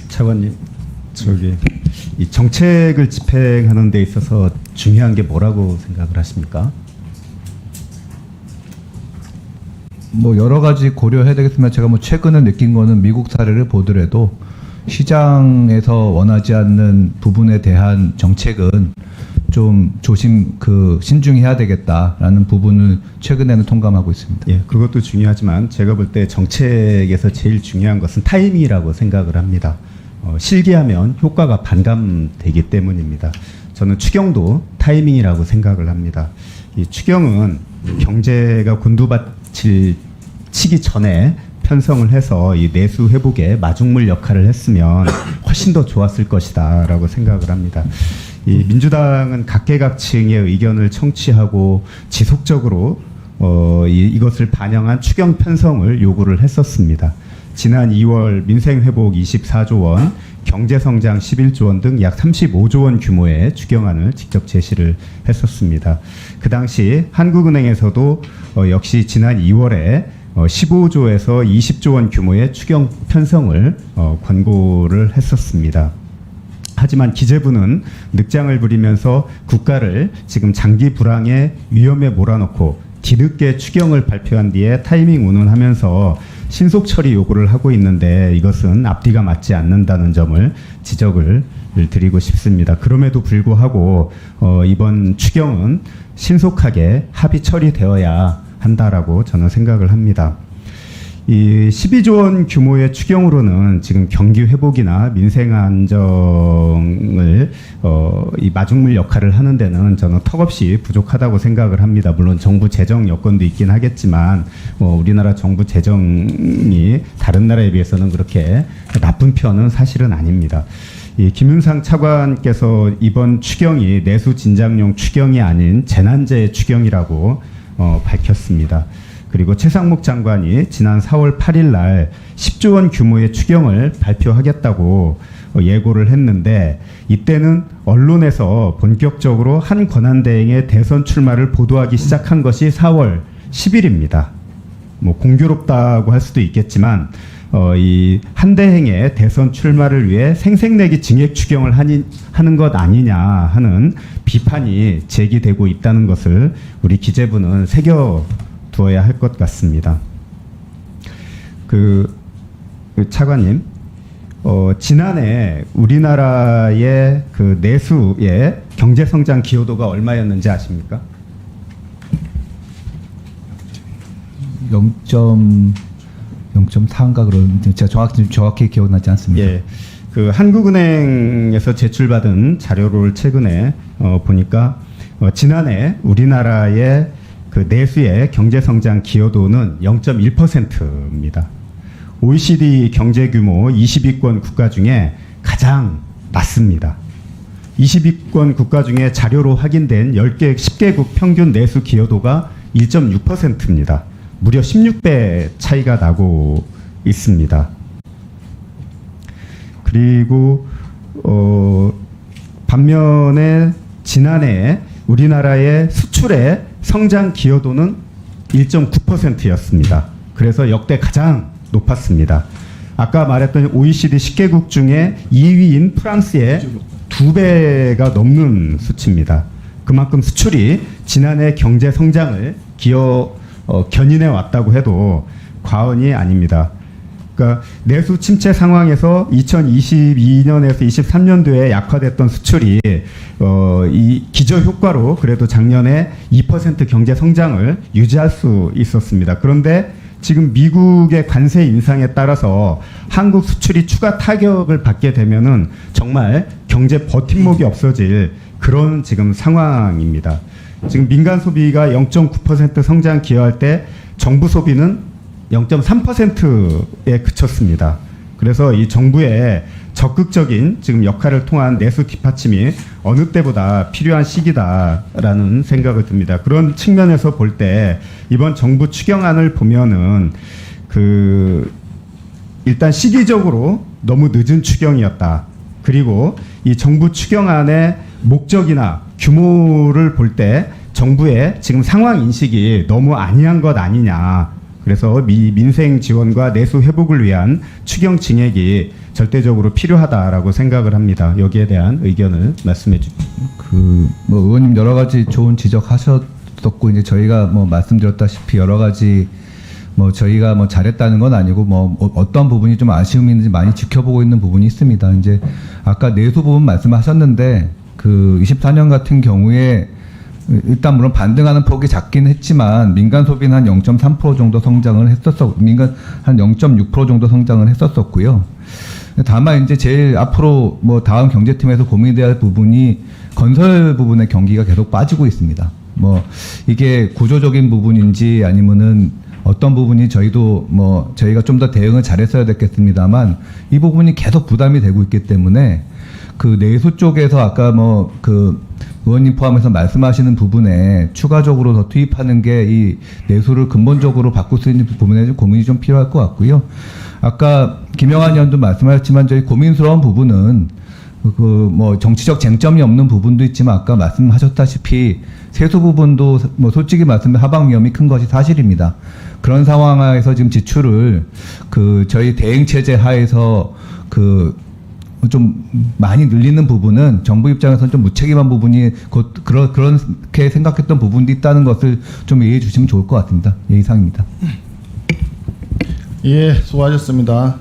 차관님, 이 정책을 집행하는 데 있어서 중요한 게 뭐라고 생각을 하십니까? 뭐 여러 가지 고려해야 되겠지만 제가 뭐 최근에 느낀 거는 미국 사례를 보더라도 시장에서 원하지 않는 부분에 대한 정책은 좀 신중해야 되겠다라는 부분을 최근에는 통감하고 있습니다. 예, 그것도 중요하지만 제가 볼 때 정책에서 제일 중요한 것은 타이밍이라고 생각을 합니다. 실기하면 효과가 반감되기 때문입니다. 저는 추경도 타이밍이라고 생각을 합니다. 이 추경은 경제가 곤두박질 치기 전에 편성을 해서 이 내수 회복에 마중물 역할을 했으면 훨씬 더 좋았을 것이다라고 생각을 합니다. 이 민주당은 각계각층의 의견을 청취하고 지속적으로 이것을 반영한 추경 편성을 요구를 했었습니다. 지난 2월 민생회복 24조 원, 경제성장 11조 원 등 약 35조 원 규모의 추경안을 직접 제시를 했었습니다. 그 당시 한국은행에서도 역시 지난 2월에 15조에서 20조 원 규모의 추경 편성을 권고를 했었습니다. 하지만 기재부는 늑장을 부리면서 국가를 지금 장기 불황의 위험에 몰아넣고 뒤늦게 추경을 발표한 뒤에 타이밍 운운하면서 신속 처리 요구를 하고 있는데 이것은 앞뒤가 맞지 않는다는 점을 지적을 드리고 싶습니다. 그럼에도 불구하고 이번 추경은 신속하게 합의 처리되어야 한다라고 저는 생각을 합니다. 이 12조 원 규모의 추경으로는 지금 경기 회복이나 민생 안정을 이 마중물 역할을 하는 데는 저는 턱없이 부족하다고 생각을 합니다. 물론 정부 재정 여건도 있긴 하겠지만 우리나라 정부 재정이 다른 나라에 비해서는 그렇게 나쁜 편은 사실은 아닙니다. 이 김윤상 차관께서 이번 추경이 내수 진작용 추경이 아닌 재난재 추경이라고 밝혔습니다. 그리고 최상목 장관이 지난 4월 8일 날 10조 원 규모의 추경을 발표하겠다고 예고를 했는데 이때는 언론에서 본격적으로 한 권한대행의 대선 출마를 보도하기 시작한 것이 4월 10일입니다. 뭐 공교롭다고 할 수도 있겠지만 이 한대행의 대선 출마를 위해 생색내기 증액 추경을 하는 것 아니냐 하는 비판이 제기되고 있다는 것을 우리 기재부는 새겨두어야 할 것 같습니다. 그 차관님, 지난해 우리나라의 그 내수의 경제 성장 기여도가 얼마였는지 아십니까? 0.4인가 그러는데 제가 정확히 기억나지 않습니다. 예, 그 한국은행에서 제출받은 자료를 최근에 보니까 지난해 우리나라의 그 내수의 경제 성장 기여도는 0.1%입니다. OECD 경제 규모 20위권 국가 중에 가장 낮습니다. 20위권 국가 중에 자료로 확인된 10개국 평균 내수 기여도가 1.6%입니다. 무려 16배 차이가 나고 있습니다. 그리고 반면에 지난해 우리나라의 수출의 성장 기여도는 1.9%였습니다. 그래서 역대 가장 높았습니다. 아까 말했던 OECD 10개국 중에 2위인 프랑스의 2배가 넘는 수치입니다. 그만큼 수출이 지난해 경제 성장을 견인해 왔다고 해도 과언이 아닙니다. 그러니까 내수 침체 상황에서 2022년에서 23년도에 약화됐던 수출이 이 기저 효과로 그래도 작년에 2% 경제 성장을 유지할 수 있었습니다. 그런데 지금 미국의 관세 인상에 따라서 한국 수출이 추가 타격을 받게 되면은 정말 경제 버팀목이 없어질 그런 지금 상황입니다. 지금 민간 소비가 0.9% 성장 기여할 때 정부 소비는 0.3%에 그쳤습니다. 그래서 이 정부의 적극적인 지금 역할을 통한 내수 뒷받침이 어느 때보다 필요한 시기다라는 생각을 듭니다. 그런 측면에서 볼 때 이번 정부 추경안을 보면은 일단 시기적으로 너무 늦은 추경이었다. 그리고 이 정부 추경안의 목적이나 규모를 볼 때 정부의 지금 상황 인식이 너무 안이한 것 아니냐. 그래서 민생 지원과 내수 회복을 위한 추경 증액이 절대적으로 필요하다라고 생각을 합니다. 여기에 대한 의견을 말씀해 주십시오. 뭐 의원님 여러 가지 좋은 지적하셨었고 이제 저희가 뭐 말씀드렸다시피 여러 가지 뭐 저희가 뭐 잘했다는 건 아니고 뭐 어떤 부분이 좀 아쉬움이 있는지 많이 지켜보고 있는 부분이 있습니다. 이제 아까 내수 부분 말씀하셨는데 그 24년 같은 경우에 일단 물론 반등하는 폭이 작긴 했지만 민간 소비는 한 0.3% 정도 성장을 민간 한 0.6% 정도 성장을 했었었고요. 다만 이제 제일 앞으로 뭐 다음 경제팀에서 고민돼야 할 부분이 건설 부분의 경기가 계속 빠지고 있습니다. 뭐 이게 구조적인 부분인지 아니면은 어떤 부분이 저희도 뭐 저희가 좀 더 대응을 잘했어야 됐겠습니다만 이 부분이 계속 부담이 되고 있기 때문에 그 내수 쪽에서 아까 뭐 그 의원님 포함해서 말씀하시는 부분에 추가적으로 더 투입하는 게 이 내수를 근본적으로 바꿀 수 있는 부분에 좀 고민이 좀 필요할 것 같고요. 아까 김영환 의원도 말씀하셨지만 저희 고민스러운 부분은 그 뭐 정치적 쟁점이 없는 부분도 있지만 아까 말씀하셨다시피 세수 부분도 뭐 솔직히 말씀드리면 하방 위험이 큰 것이 사실입니다. 그런 상황에서 지금 지출을 그 저희 대행 체제 하에서 그 좀 많이 늘리는 부분은 정부 입장에서는 좀 무책임한 부분이 곧 그렇게 생각했던 부분도 있다는 것을 좀 이해해 주시면 좋을 것 같습니다. 예, 이상입니다. 예, 수고하셨습니다.